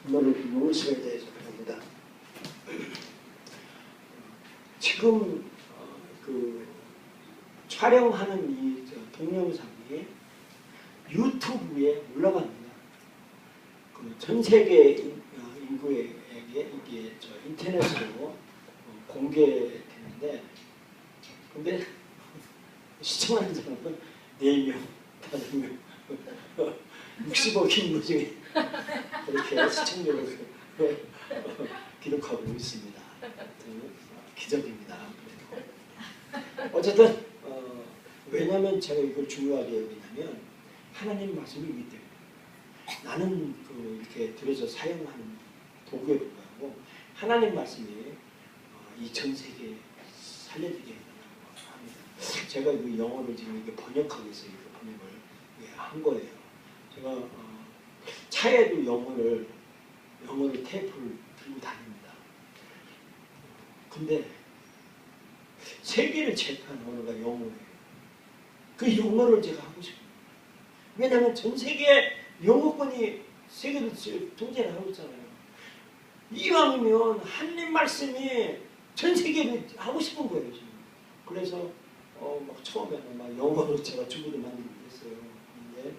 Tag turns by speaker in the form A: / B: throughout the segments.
A: 오늘은 용서에 대해서 배웁니다. 지금 그 촬영하는 이 동영상이 유튜브에 올라갑니다. 그 전 세계 인구에게 이게 인터넷으로 공개되는데, 근데 시청하는 사람은 4명, 5명, 60억 인구 중에 그렇게 시청률을 기록하고 있습니다. 기적입니다. 어쨌든 왜냐하면 제가 이걸 중요하게 여기냐면 하나님 말씀이기 때문에 나는 이렇게 들어서 사용하는 도구에 불과하고 하나님 말씀이 이 전 세계에 살려드리게 된다고 합니다. 제가 그 영어를 지금 이렇게 번역하고 있어요. 그 번역을 한 거예요. 제가 차에도 영어를 테이프를 들고 다닙니다. 근데 세계를 제패한 언어가 영어예요. 그 영어를 제가 하고 싶어요. 왜냐하면 전 세계에 영어권이 세계를 통제를 하고 있잖아요. 이왕이면 하나님 말씀이 전 세계를 하고 싶은 거예요. 지금. 그래서 막 처음에는 막 영어로 제가 주부도 만들고 그랬어요. 근데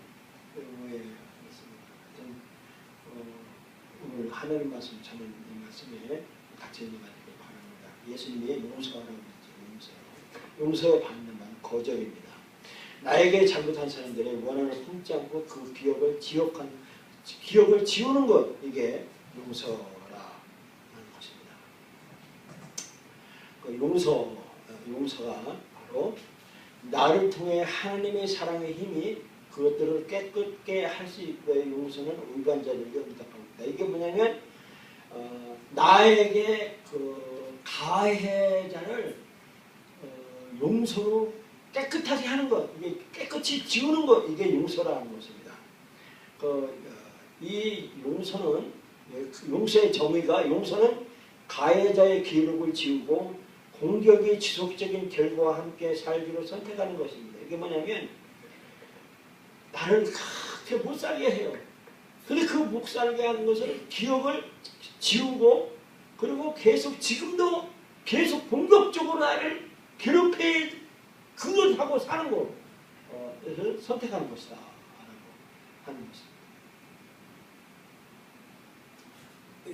A: 오늘 하나님 말씀 저는 이 말씀에 같이 읽어가기를 바랍니다. 예수님이 용서하라고 했죠. 용서의 반대만 거절입니다. 나에게 잘못한 사람들의 원한을 품지 않고 그 기억을 지우는 것, 이게 용서라는 것입니다. 그 용서가 바로 나를 통해 하나님의 사랑의 힘이 그것들을 깨끗게 할 수 있고의 용서는 위반자들에게 응답합니다. 이게 뭐냐면 나에게 그 가해자를 용서로 깨끗하게 하는 것, 이게 깨끗이 지우는 것, 이게 용서라는 것입니다. 이 용서는 용서의 정의가 용서는 가해자의 기록을 지우고 공격이 지속적인 결과와 함께 살기로 선택하는 것입니다. 이게 뭐냐면 나를 그렇게 못 살게 해요. 근데 그 못 살게 하는 것을 기억을 지우고 그리고 계속 지금도 계속 공격적으로 나를 괴롭혀 그걸 하고 사는 것, 그래서 선택하는 것이다 라고 하는 것입니다.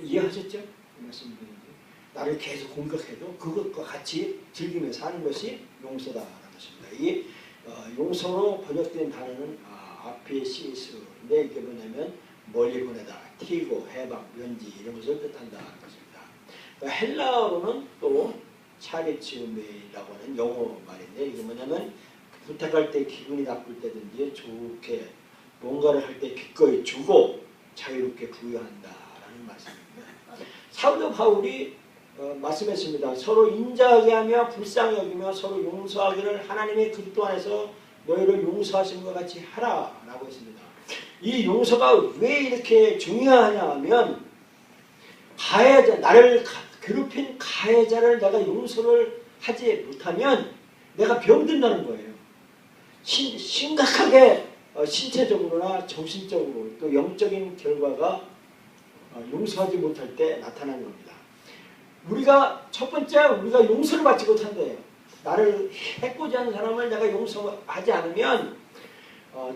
A: 이해하셨죠? 말씀드리는데 나를 계속 공격해도 그것과 같이 즐기며 사는 것이 용서다라는 것입니다. 이 용서로 번역된 단어는 아피시스인데 이게 뭐냐면 멀리 보내다, 튀고, 해방, 면지 이런 것을 뜻한다는 것입니다. 헬라어로는 또 차리치우메이라고 하는 영어 말인데 이게 뭐냐면 부탁할 때 기분이 나쁠 때든지 좋게 뭔가를 할 때 기꺼이 주고 자유롭게 부여한다라는 말씀입니다. 사도 바울이 말씀했습니다. 서로 인자하게 하며 불쌍히 여기며 서로 용서하기를 하나님의 그리스도 안에서 너희를 용서하신 것 같이 하라라고 했습니다. 이 용서가 왜 이렇게 중요하냐 하면 가해자, 나를 괴롭힌 가해자를 내가 용서를 하지 못하면 내가 병든다는 거예요. 심각하게 신체적으로나 정신적으로 또 영적인 결과가 용서하지 못할 때 나타나는 겁니다. 우리가 첫 번째 우리가 용서를 받지 못한대요. 나를 해코지 하는 사람을 내가 용서하지 않으면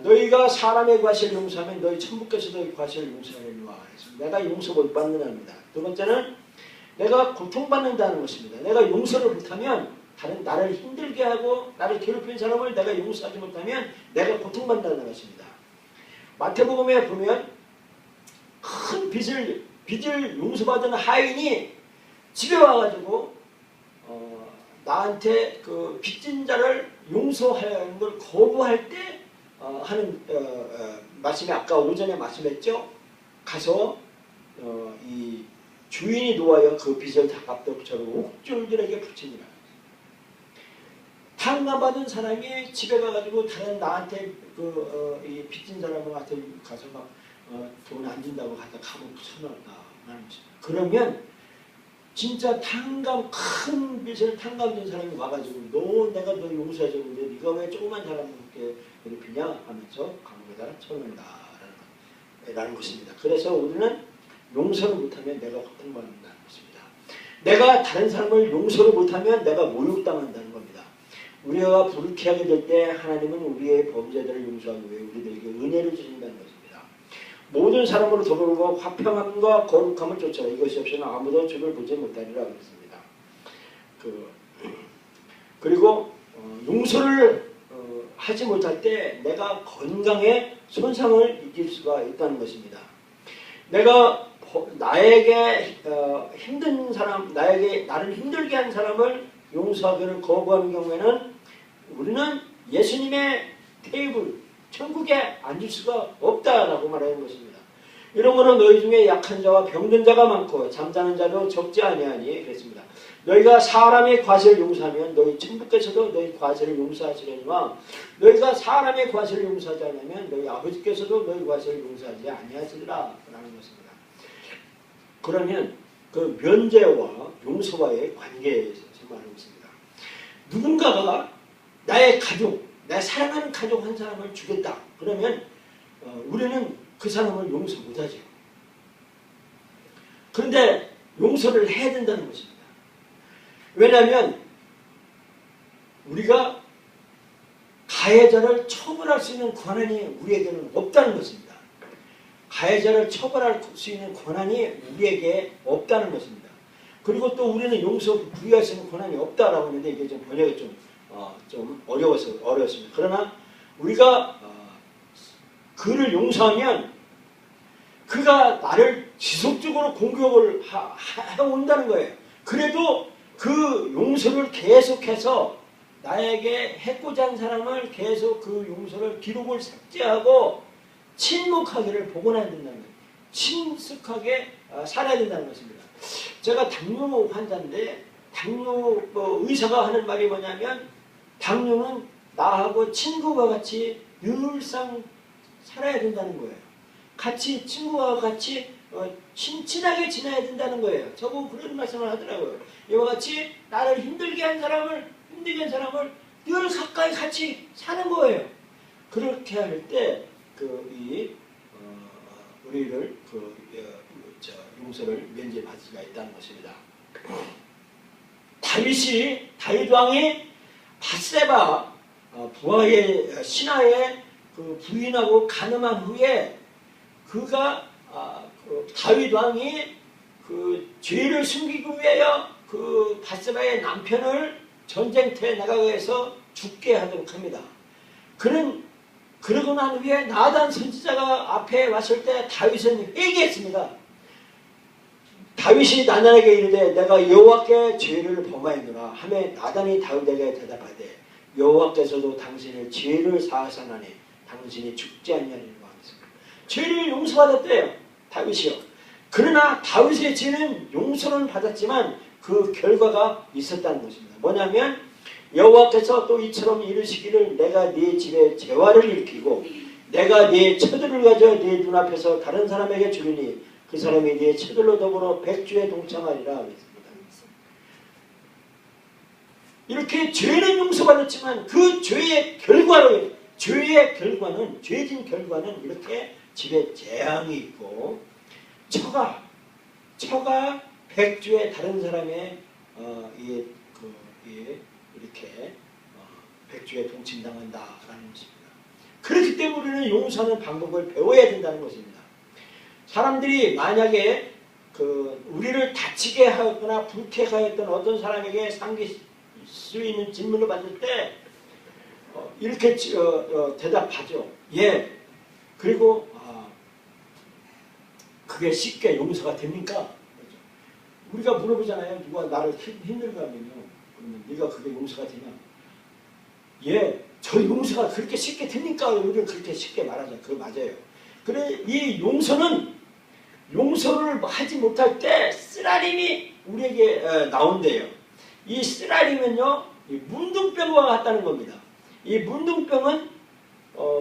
A: 너희가 사람의 과실을 용서하면 너희 천부께서 너희 과실을 용서하리라. 내가 용서 못 받는답니다. 두 번째는 내가 고통받는다는 것입니다. 내가 용서를 못하면 다른 나를 힘들게 하고 나를 괴롭힌 사람을 내가 용서하지 못하면 내가 고통받는다는 것입니다. 마태복음에 보면 큰 빚을 용서받은 하인이 집에 와가지고 나한테 그 빚진 자를 용서하는 걸 거부할 때 하는 말씀이 아까 오전에 말씀했죠. 가서 이 주인이 놓아여 그 빚을 다 갚도록 저를 옥졸들에게 붙이니라. 탕감받은 사람이 집에 가가지고 다른 나한테 이 빚진 사람한테 가서 막 돈 안 준다고 갖다 감옥 쳐넣었다라는 것입니다. 그러면 진짜 큰 빚을 탕감된 사람이 와가지고 내가 너 용서해줬는데 네가 왜 조그만 사람을 그렇게 괴롭히냐 하면서 감옥에다 쳐넣는다라는 것입니다. 그래서 우리는 용서를 못하면 내가 고통받는다는 것입니다. 내가 다른 사람을 용서를 못하면 내가 모욕당한다는 겁니다. 우리가 불쾌하게 될 때 하나님은 우리의 범죄들을 용서하기 위해 우리들에게 은혜를 주신다는 것입니다. 모든 사람으로 더불고 화평함과 거룩함을 쫓아라. 이것이 없이는 아무도 주를 보지 못하리라 그랬습니다. 그리고 용서를 하지 못할 때 내가 건강에 손상을 입힐 수가 있다는 것입니다. 내가 나에게 힘든 사람, 나를 힘들게 한 사람을 용서하기를 거부하는 경우에는 우리는 예수님의 테이블, 천국에 앉을 수가 없다라고 말하는 것입니다. 이런 거는 너희 중에 약한 자와 병든 자가 많고 잠자는 자도 적지 아니하니 그랬습니다. 너희가 사람의 과실을 용서하면 너희 천부께서도 너희 과실을 용서하시려니와 너희가 사람의 과실을 용서하지 않으면 너희 아버지께서도 너희 과실을 용서하지 아니하시리라 라는 것입니다. 그러면 그 면제와 용서와의 관계에 있어서 말하고 있습니다. 누군가가 나의 가족, 내 사랑하는 가족 한 사람을 죽였다. 그러면 우리는 그 사람을 용서 못하죠. 그런데 용서를 해야 된다는 것입니다. 왜냐하면 우리가 가해자를 처벌할 수 있는 권한이 우리에게는 없다는 것입니다. 가해자를 처벌할 수 있는 권한이 우리에게 없다는 것입니다. 그리고 또 우리는 용서 부여할 수 있는 권한이 없다라고 하는데 이게 좀 번역이 좀 어려웠습니다. 그러나 우리가 그를 용서하면 그가 나를 지속적으로 공격을 해온다는 거예요. 그래도 그 용서를 계속해서 나에게 해코지 한 사람을 계속 그 용서를 기록을 삭제하고 침묵하기를 복원해야 된다는 거예요. 침묵하게 살아야 된다는 것입니다. 제가 당뇨 환자인데 당뇨 의사가 하는 말이 뭐냐면 당뇨는 나하고 친구가 같이 늘상 살아야 된다는 거예요. 같이 친구와 같이 친하게 지내야 된다는 거예요. 저보고 그런 말씀을 하더라고요. 이와 같이 나를 힘들게 한 사람을 늘 가까이 같이 사는 거예요. 그렇게 할 때 우리를 용서를 면제받을 수가 있다는 것입니다. 다윗 왕이 밧세바 부하의 신하의 부인하고 간음한 후에 그가 다윗 왕이 죄를 숨기기 위하여 밧세바의 남편을 전쟁터에 나가게 해서 죽게 하도록 합니다. 그러고 난 후에 나단 선지자가 앞에 왔을 때 다윗은 회개했습니다. 다윗이 나단에게 이르되 내가 여호와께 죄를 범하였노라 하매 나단이 다윗에게 대답하되 여호와께서도 당신의 죄를 사하사나니 당신이 죽지 아니하리라고 하였습니다. 죄를 용서받았대요. 다윗이요. 그러나 다윗의 죄는 용서는 받았지만 그 결과가 있었다는 것입니다. 뭐냐면 여호와께서 또 이처럼 이르시기를 내가 네 집에 재화를 일으키고 내가 네 처들을 가져 네 눈앞에서 다른 사람에게 주리니 그 사람이 네 처들로 더불어 백주에 동참하리라 했습니다. 이렇게 죄는 용서받았지만 그 죄의 결과는 죄진 결과는 이렇게 집에 재앙이 있고 처가 백주에 다른 사람의 이렇게 백주에 동침당한다라는 것입니다. 그렇기 때문에 우리는 용서하는 방법을 배워야 된다는 것입니다. 사람들이 만약에 우리를 다치게 하였거나 불쾌하게 하였던 어떤 사람에게 상기 수 있는 질문을 받을 때 이렇게 대답하죠. 예. 그리고 그게 쉽게 용서가 됩니까? 우리가 물어보잖아요. 누가 나를 힘들게 하면요. 그러면 네가 그게 용서가 되냐? 예. 저 용서가 그렇게 쉽게 됩니까? 우리는 그렇게 쉽게 말하죠. 그거 맞아요. 그래 이 용서를 하지 못할 때 쓰라림이 우리에게 나온대요. 이 쓰라림은요. 문둥병과 같다는 겁니다. 이 문둥병은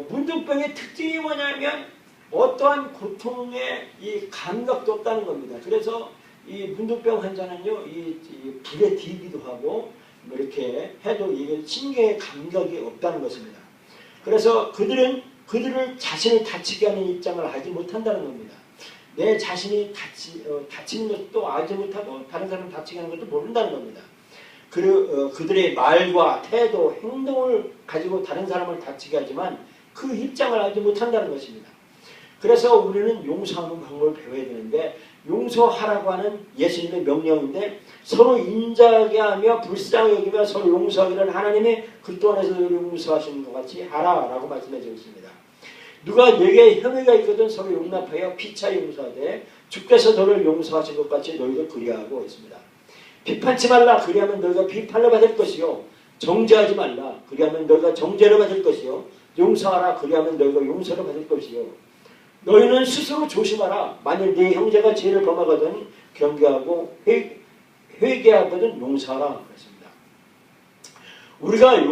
A: 문둥병의 특징이 뭐냐면 어떠한 고통의 이 감각도 없다는 겁니다. 그래서 이 문둥병 환자는요, 이 불에 뒤기도 하고 뭐 이렇게 해도 이게 신경의 감각이 없다는 것입니다. 그래서 그들을 자신을 다치게 하는 입장을 하지 못한다는 겁니다. 내 자신이 다치는 것도 알지 못하고 다른 사람 다치게 하는 것도 모른다는 겁니다. 그들의 말과 태도, 행동을 가지고 다른 사람을 다치게 하지만 그 입장을 알지 못한다는 것입니다. 그래서 우리는 용서하는 방법을 배워야 되는데 용서하라고 하는 예수님의 명령인데 서로 인자하게 하며 불쌍히 여기며 서로 용서하기를 하나님이 그리스도 안에서 용서하시는 것 같이 하라라고 말씀해 주고 있습니다. 누가 내게 혐의가 있거든 서로 용납하여 피차 용서하되 주께서 너를 용서하신 것 같이 너희도 그리하고 있습니다. 비판치 말라 그리하면 너희가 비판을 받을 것이요 정죄하지 말라 그리하면 너희가 정죄를 받을 것이요 용서하라 그리하면 너희가 용서를 받을 것이요 너희는 스스로 조심하라. 만일 네 형제가 죄를 범하거든 경계하고 회개하거든 용서하라 그랬습니다. 우리가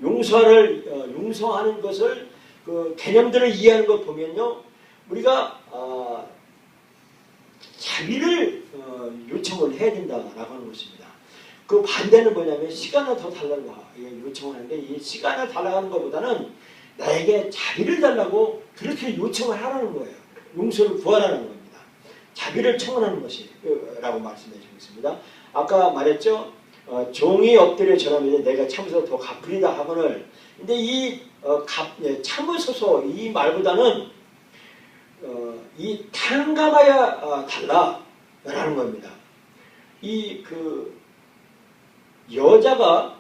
A: 용서하는 것을 그 개념들을 이해하는 것 보면요, 우리가 자비를 요청을 해야 된다라고 하는 것입니다. 그 반대는 뭐냐면 시간을 더 달라고 요청을 하는데 이 시간을 달라고 하는 것보다는 나에게 자비를 달라고 그렇게 요청을 하라는 거예요. 용서를 구하라는 겁니다. 자비를 청원하는 것이라고 말씀해 주고 있습니다. 아까 말했죠. 종이 엎드려 절하면 내가 참으서 더 갚으리다 하거늘. 근데 이 참으소서 이 말보다는 이 탕감하여 달라라는 겁니다. 여자가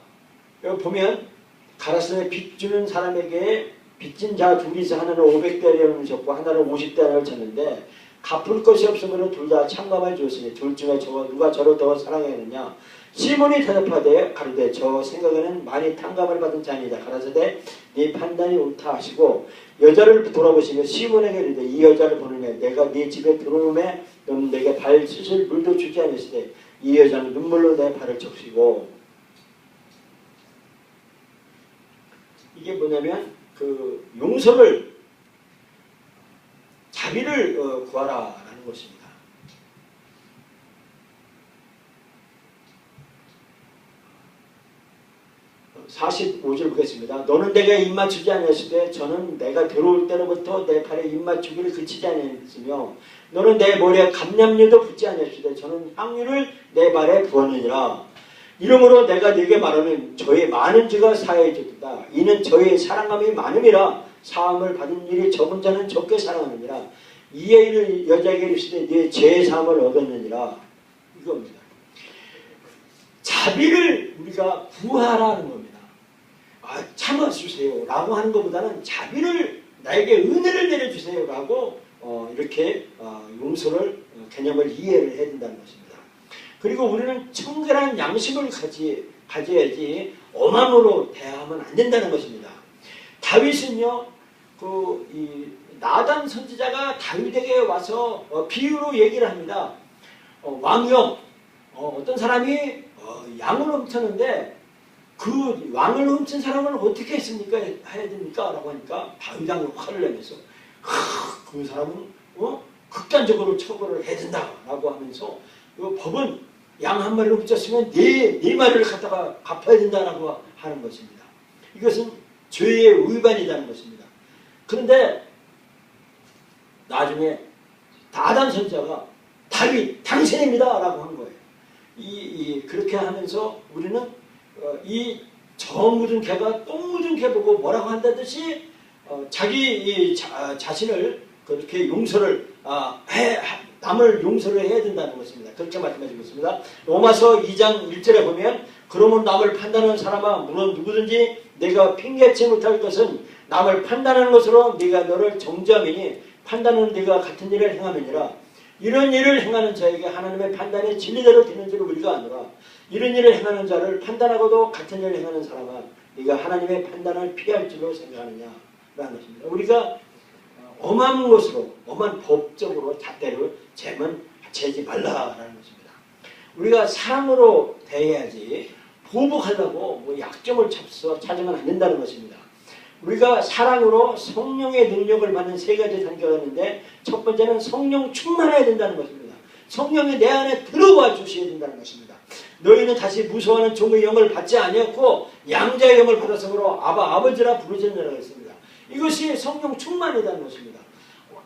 A: 보면 가라사대 빚 주는 사람에게 빚진 자 둘이서 하나는 500대를 줬고 하나는 50대를 줬는데 갚을 것이 없으므로 둘 다 참감해 주었으니 둘 중에 누가 저를 더 사랑하느냐. 시몬이 대답하되 가로되 저 생각에는 많이 탕감을 받은 자니이다. 가라사대 네 판단이 옳다 하시고 여자를 돌아보시며 시몬에게 이르되 이 여자를 보느냐. 내가 네 집에 들어오매 너는 내게 발 씻을 물도 주지 않으시되 이 여자는 눈물로 내 발을 적시고. 이게 뭐냐면 그 용서를 자비를 구하라라는 것입니다. 45절 보겠습니다. 너는 내게 입맞추지 아니하시되 저는 내가 들어올 때로부터 내 팔에 입맞추기를 그치지 아니하였으며 너는 내 머리에 감람류도 붓지 아니하시되 저는 향유를 내 발에 부었느니라. 이러므로 내가 네게 말하는 저의 많은 죄가 사해졌다. 이는 저의 사랑함이 많음이라. 사함을 받은 일이 적은 자는 적게 사랑하느니라. 이에 이를 여자에게 이르시되 네 죄의 사함을 얻었느니라. 이겁니다. 자비를 우리가 구하라는 겁니다. 참아주세요 라고 하는 것보다는 자비를 나에게 은혜를 내려주세요 라고 이렇게 용서를 개념을 이해를 해야 된다는 것입니다. 그리고 우리는 청결한 양심을 가져야지 엄함으로 대하면 안 된다는 것입니다. 다윗은요, 나단 선지자가 다윗에게 와서 비유로 얘기를 합니다. 왕이요, 어떤 사람이 양을 훔쳤는데 그 왕을 훔친 사람을 어떻게 했습니까? 해야 됩니까? 라고 하니까 다윗 왕이 화를 내면서 그 사람은 극단적으로 처벌을 해야 된다라고 하면서 법은 양 한 마리를 훔쳤으면 네 마리를 갖다가 갚아야 된다라고 하는 것입니다. 이것은 죄의 위반이라는 것입니다. 그런데 나중에 나단 선지자가 다윗 당신입니다 라고 한 거예요. 그렇게 하면서 우리는 이 저 묻은 개가 똥 묻은 개 보고 뭐라고 한다듯이 자기 자신을 그렇게 용서를 남을 용서를 해야 된다는 것입니다. 그렇게 말씀해주고 있습니다. 로마서 2장 1절에 보면 그러므로 남을 판단하는 사람아 물론 누구든지 내가 핑계치 못할 것은 남을 판단하는 것으로 네가 너를 정죄하매니 판단은 네가 같은 일을 행하느니라. 이런 일을 행하는 자에게 하나님의 판단이 진리대로 되는 줄을 우리가 아노라. 이런 일을 행하는 자를 판단하고도 같은 일을 행하는 사람아 네가 하나님의 판단을 피할 줄로 생각하느냐 라는 것입니다. 우리가 엄한 것으로 엄한 법적으로 잣대로 재지 말라라는 것입니다. 우리가 사랑으로 대해야지 보복하려고 약점을 찾으면 안 된다는 것입니다. 우리가 사랑으로 성령의 능력을 받는 세 가지 단계가 있는데 첫 번째는 성령 충만해야 된다는 것입니다. 성령이 내 안에 들어와 주셔야 된다는 것입니다. 너희는 다시 무서워하는 종의 영을 받지 아니었고 양자의 영을 받았으므로 아버지라 부르짖느라고 했습니다. 이것이 성령 충만이라는 것입니다.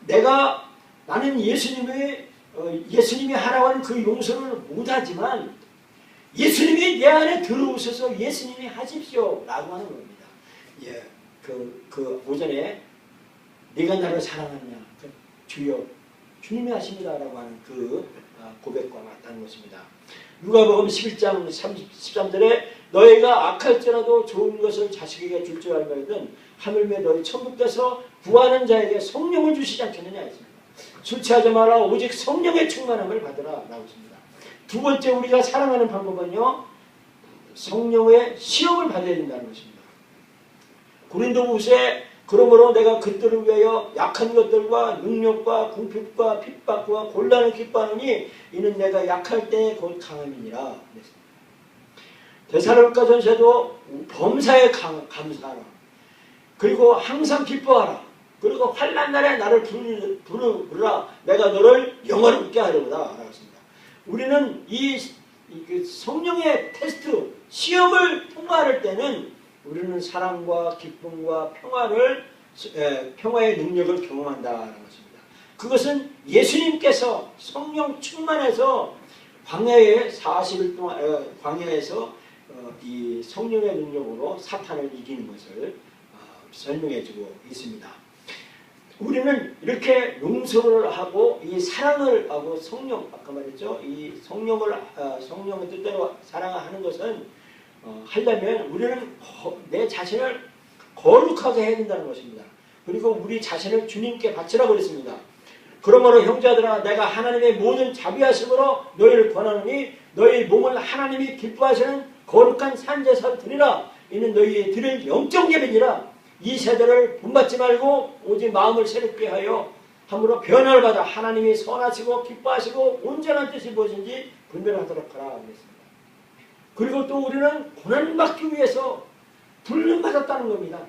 A: 내가 나는 예수님이 하라고 하는 그 용서를 못하지만 예수님이 내 안에 들어오셔서 예수님이 하십시오 라고 하는 겁니다. 예, 그 오전에 네가 나를 사랑하느냐 주여 주님이 하십니다 라고 하는 그 고백과 같다는 것입니다. 누가복음 11장 13절에 너희가 악할지라도 좋은 것을 자식에게 줄 줄 알거든 하물며 너희 천국에서 구하는 자에게 성령을 주시지 않겠느냐 했습니다. 술 취하지 마라 오직 성령의 충만함을 받으라 라고 했습니다. 두 번째 우리가 사랑하는 방법은요. 성령의 시험을 받아야 된다는 것입니다. 고린도후서에 그러므로 내가 그들을 위하여 약한 것들과 능력과 궁핍과 핍박과 곤란을 기뻐하노니 이는 내가 약할 때에 곧 강함이니라. 데살로니가전서도 범사에 감사하라. 그리고 항상 기뻐하라. 그리고 환난 날에 나를 부르라. 내가 너를 영화롭게 하려고다. 우리는 이 성령의 테스트, 시험을 통과할 때는 우리는 사랑과 기쁨과 평화의 능력을 경험한다는 것입니다. 그것은 예수님께서 성령 충만해서 광야에 40일 동안 광야에서 이 성령의 능력으로 사탄을 이기는 것을 설명해주고 있습니다. 우리는 이렇게 용서를 하고 이 사랑을 하고 성령 아까 말했죠. 이 성령의 뜻대로 사랑하는 것은 하려면 우리는 내 자신을 거룩하게 해야 된다는 것입니다. 그리고 우리 자신을 주님께 바치라고 그랬습니다. 그러므로 형제들아 내가 하나님의 모든 자비하심으로 너희를 권하노니 너희 몸을 하나님이 기뻐하시는 거룩한 산제사로 드리라. 이는 너희의 드릴 영적 예배니라. 이 세대를 본받지 말고 오직 마음을 새롭게 하여 함으로 변화를 받아 하나님이 선하시고 기뻐하시고 온전한 뜻이 무엇인지 분별하도록 하라 그랬습니다. 그리고 또 우리는 고난받기 위해서 불륜받았다는 겁니다.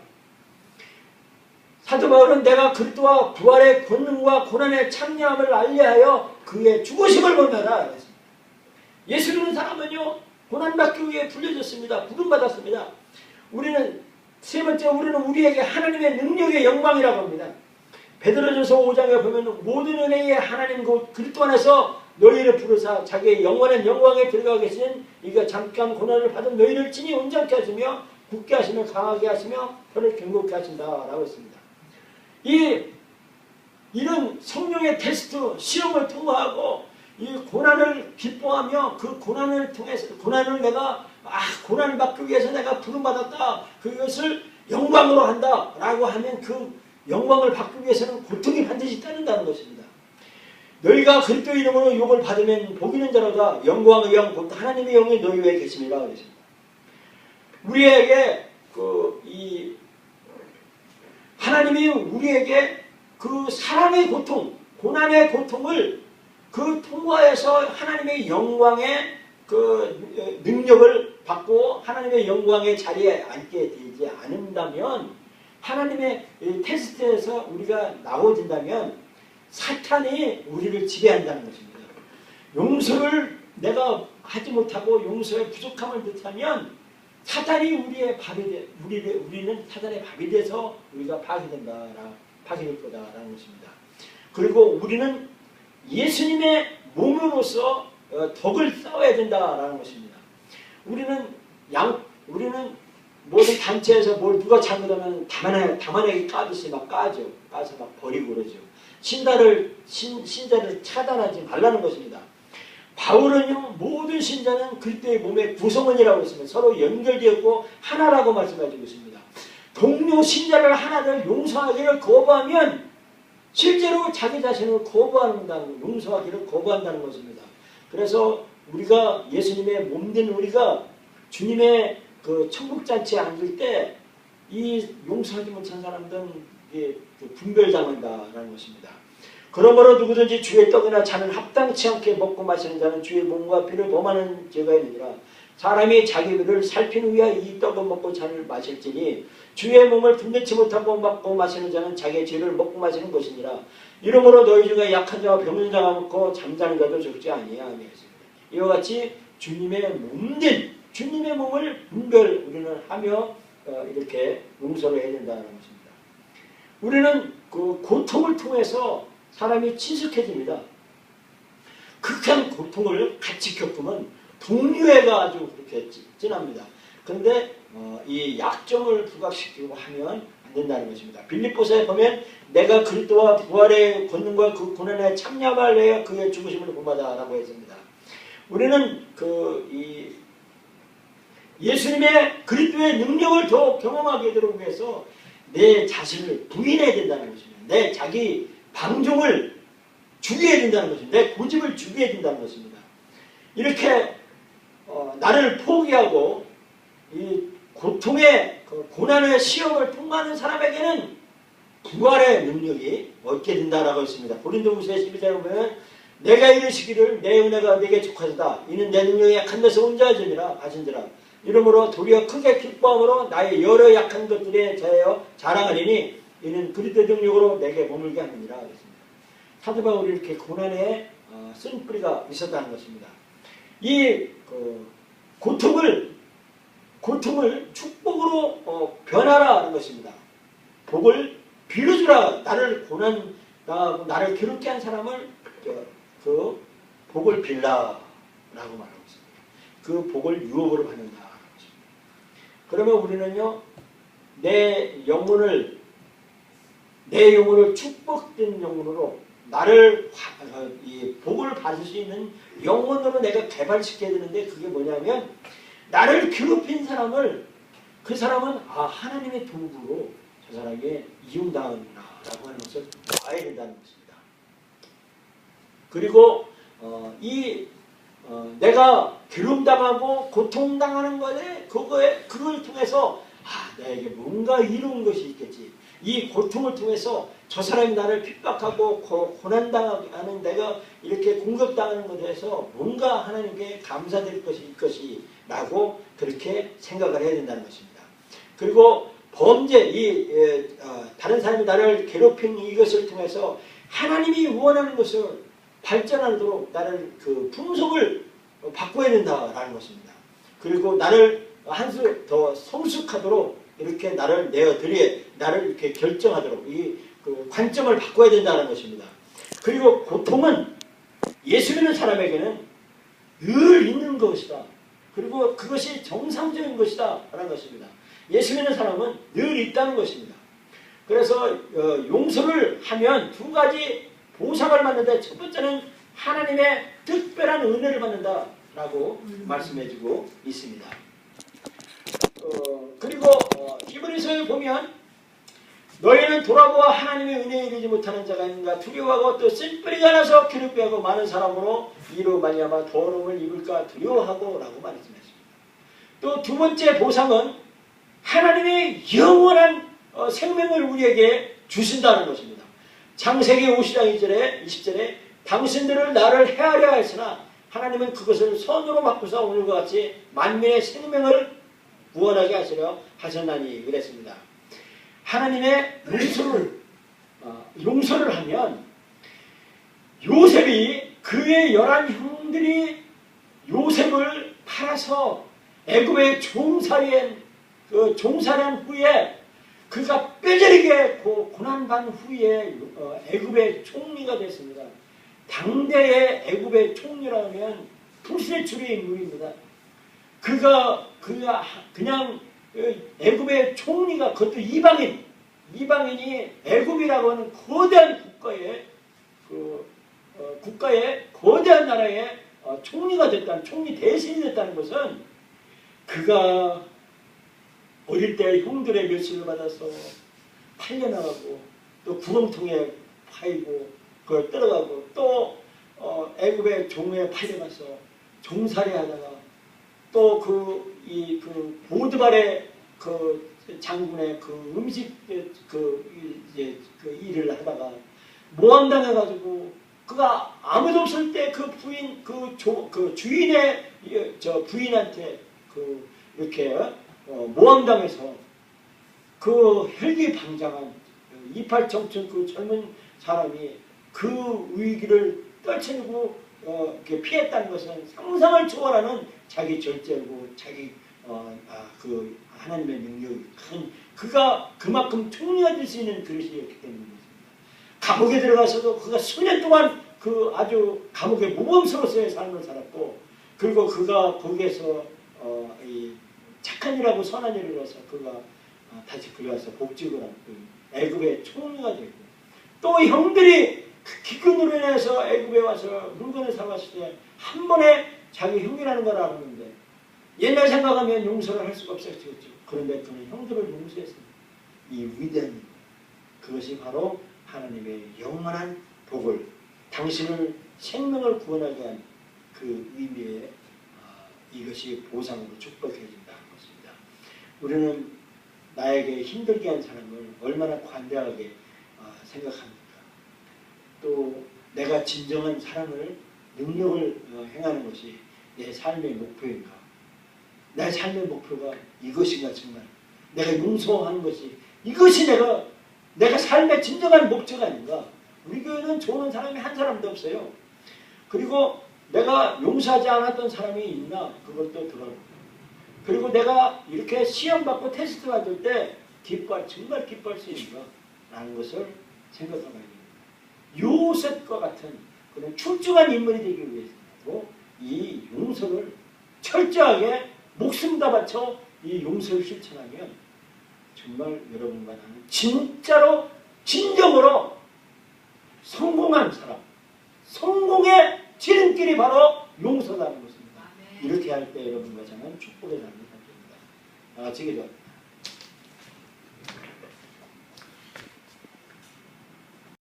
A: 사도 바울은 내가 그리스도와 부활의 권능과 고난의 참여함을 알리하여 그의 죽으심을 본받아 그랬습니다. 예수 믿는 사람은요 고난받기 위해 불려졌습니다. 부름받았습니다. 세 번째 우리는 우리에게 하나님의 능력의 영광이라고 합니다. 베드로전서 5장에 보면 모든 은혜의 하나님 곧 그리스도 안에서 너희를 부르사 자기의 영원한 영광에 들어가 계신 이가 잠깐 고난을 받은 너희를 친히 온전케 하시며 굳게 하시며 강하게 하시며 너를 견고케 하신다라고 했습니다. 이런 성령의 테스트 시험을 통과하고 이 고난을 기뻐하며 그 고난을 통해서 고난을 고난을 받기 위해서 내가 부름받았다. 그것을 영광으로 한다. 라고 하면 그 영광을 받기 위해서는 고통이 반드시 따른다는 것입니다. 너희가 그리스도 이름으로 욕을 받으면 복 있는 자로다. 영광의 영 곧 하나님의 영이 너희 위에 계심이라 그랬습니다. 우리에게 하나님이 우리에게 그 사랑의 고통, 고난의 고통을 그 통과해서 하나님의 영광의 그 능력을 받고 하나님의 영광의 자리에 앉게 되지 않는다면 하나님의 테스트에서 우리가 나오진다면 사탄이 우리를 지배한다는 것입니다. 용서를 내가 하지 못하고 용서의 부족함을 뜻하면 사탄이 우리의 밥이 우리는 사탄의 밥이 돼서 우리가 파괴될 거다라는 것입니다. 그리고 우리는 예수님의 몸으로서 덕을 쌓아야 된다라는 것입니다. 우리는 모든 단체에서 누가 잘못하면 다만하게 까듯이 막 까죠. 까서 막 버리고 그러죠. 신자를 차단하지 말라는 것입니다. 바울은요 모든 신자는 그리스도의 몸의 구성원이라고 했습니다. 서로 연결되었고 하나라고 말씀하시고 있습니다. 동료 신자를 하나를 용서하기를 거부하면 실제로 자기 자신을 거부한다는 용서하기를 거부한다는 것입니다. 그래서 우리가 예수님의 몸된 우리가 주님의 그 천국잔치에 앉을 때 이 용서하지 못한 사람들은 분별당한다라는 것입니다. 그러므로 누구든지 주의 떡이나 잔을 합당치 않게 먹고 마시는 자는 주의 몸과 피를 범하는 죄가 있느니라. 사람이 자기 비를 살피는 위하여 이 떡을 먹고 잔을 마실지니 주의 몸을 분별치 못하고 먹고 마시는 자는 자기의 죄를 먹고 마시는 것이니라. 이러므로 너희 중에 약한 자와 병든 자가 먹고 잠자는 자도 적지 아니하며 이와 같이 주님의 몸된 주님의 몸을 분별 우리는 하며 이렇게 용서를 해야 된다는 것입니다. 우리는 그 고통을 통해서 사람이 친숙해집니다. 극한 고통을 같이 겪으면 동료애가 아주 그렇게 진합니다. 그런데 이 약점을 부각시키고 하면 안 된다는 것입니다. 빌립보서에 보면 내가 그리스도와 부활의 권능과 그 고난에 참여할 내어 그의 죽으심을 본받아라고 했습니다. 우리는 예수님의 그리스도의 능력을 더 경험하게 되도록 위해서 내 자신을 부인해야 된다는 것입니다. 내 자기 방종을 죽여야 된다는 것입니다. 내 고집을 죽여야 된다는 것입니다. 이렇게 나를 포기하고 이 고통의 고난의 시험을 통과하는 사람에게는 부활의 능력이 얻게 된다라고 했습니다. 고린도후서 12장에 보면 내가 이르시기를 내 은혜가 내게 족하도다. 이는 내 능력이 약한 데서 온전하지니라 하신지라. 이러므로 도리어 크게 기뻐함으로 나의 여러 약한 것들에 대하여 자랑하리니 이는 그리스도의 능력으로 내게 머물게 하느니라 그랬습니다. 사도 바울이 이렇게 고난에 쓴 뿌리가 있었다는 것입니다. 이 고통을 축복으로 변화라 하는 것입니다. 복을 빌어주라. 나를 고난당하고 나를 괴롭게 한 사람을 그 복을 빌라라고 말하고 있습니다. 그 복을 유업으로 받는다. 그러면 우리는요, 내 영혼을 축복된 영혼으로 나를 이 복을 받을 수 있는 영혼으로 내가 개발시켜야 되는데 그게 뭐냐면 나를 괴롭힌 사람을 그 사람은 하나님의 도구로 저 사람에게 이용당하는구나라고 하는 것을 봐야 된다는 것입니다. 그리고 내가 괴롭당하고 고통당하는 것에 그걸 통해서 내게 뭔가 이로운 것이 있겠지. 이 고통을 통해서 저 사람이 나를 핍박하고 고난당하는 내가 이렇게 공격당하는 것에 대해서 뭔가 하나님께 감사드릴 것이 있을 것이라고 그렇게 생각을 해야 된다는 것입니다. 그리고 범죄, 다른 사람이 나를 괴롭힌 이것을 통해서 하나님이 원하는 것을 발전하도록 나를 그 풍속을 바꿔야 된다라는 것입니다. 그리고 나를 한 수 더 성숙하도록 이렇게 나를 나를 이렇게 결정하도록 그 관점을 바꿔야 된다는 것입니다. 그리고 고통은 예수 믿는 사람에게는 늘 있는 것이다. 그리고 그것이 정상적인 것이다 라는 것입니다. 예수 믿는 사람은 늘 있다는 것입니다. 그래서 용서를 하면 두 가지 보상을 받는데 첫 번째는 하나님의 특별한 은혜를 받는다라고 말씀해주고 있습니다. 그리고 히브리서에 보면 너희는 돌아보아 하나님의 은혜에 이르지 못하는 자가 있는가 두려워하고 또 쓴뿌리가 나서 괴롭게 하고 많은 사람으로 이로 말미암아 더러움을 입을까 두려워하고 라고 말씀했습니다. 또 두 번째 보상은 하나님의 영원한 생명을 우리에게 주신다는 것입니다. 창세기 50장 2절에 20절에 당신들을 나를 헤아려 했으나 하나님은 그것을 선으로 바꾸사 오늘과 같이 만민의 생명을 구원하게 하셨나니 그랬습니다. 하나님의 용서를 하면 요셉이 그의 11형들이 요셉을 팔아서 애굽에 종살이한 후에 그가 뼈저리게 고난받은 후에 애굽의 총리가 됐습니다. 당대의 애굽의 총리라면 풀세 줄의 인물입니다. 그가 그냥 애굽의 총리가 그것도 이방인이 애굽이라고 하는 거대한 국가의 거대한 나라의 총리 대신이 됐다는 것은 그가 어릴 때 형들의 멸시를 받아서 팔려나가고 또 구렁텅이에 파이고 그걸 떨어가고 또 애굽의 종에 팔려가서 종살이하다가 또 보드발의 장군의 음식 일을 하다가 모함당해가지고 그가 아무도 없을 때 주인의 부인한테 이렇게 모함당해서 그 혈기방장한 이팔청춘 그 젊은 사람이 그 위기를 떨쳐내고 이렇게 피했다는 것은 상상을 초월하는 자기 절제고 자기 하나님의 능력이 큰 그가 그만큼 총리가 될 수 있는 그릇이었기 때문입니다. 감옥에 들어가서도 그가 수년 동안 그 아주 감옥에 모범스러워서의 삶을 살았고, 그리고 그가 거기에서 이 착한 일하고 선한 일을 해서 그가 다시 끌려와서 복직을 하고 애굽의 총리가 되고, 또 형들이 그 기근으로 인해서 애굽에 와서 물건을 사왔을 때 한 번에 자기 형이라는 걸 알았는데 옛날 생각하면 용서를 할 수가 없었죠. 그런데 그는 형들을 용서했습니다. 이 위대한 일, 그것이 바로 하나님의 영원한 복을, 당신을 생명을 구원하게 한 그 의미의 이것이 보상으로 축복해준다는 것입니다. 우리는 나에게 힘들게 한 사람을 얼마나 관대하게 생각합니까? 또 내가 진정한 사랑을, 능력을 행하는 것이 내 삶의 목표인가? 내 삶의 목표가 이것인가 정말? 내가 용서하는 것이 이것이 내가 삶의 진정한 목적 아닌가? 우리 교회는 좋은 사람이 한 사람도 없어요. 그리고 내가 용서하지 않았던 사람이 있나? 그것도 들어보고. 그리고 내가 이렇게 시험받고 테스트 받을 때 정말 기뻐할 수 있는가? 라는 것을 생각하고 있습니다. 요셉과 같은 그런 출중한 인물이 되기 위해서 이 용서를 철저하게 목숨 다 바쳐 이 용서를 실천하면 정말 여러분과 나는 진짜로 진정으로 성공한 사람, 성공의 지름길이 바로 용서라는 것입니다. 이렇게 할 때 여러분과 저는 축복의 삶을 살게 됩니다. 다 같이 기도.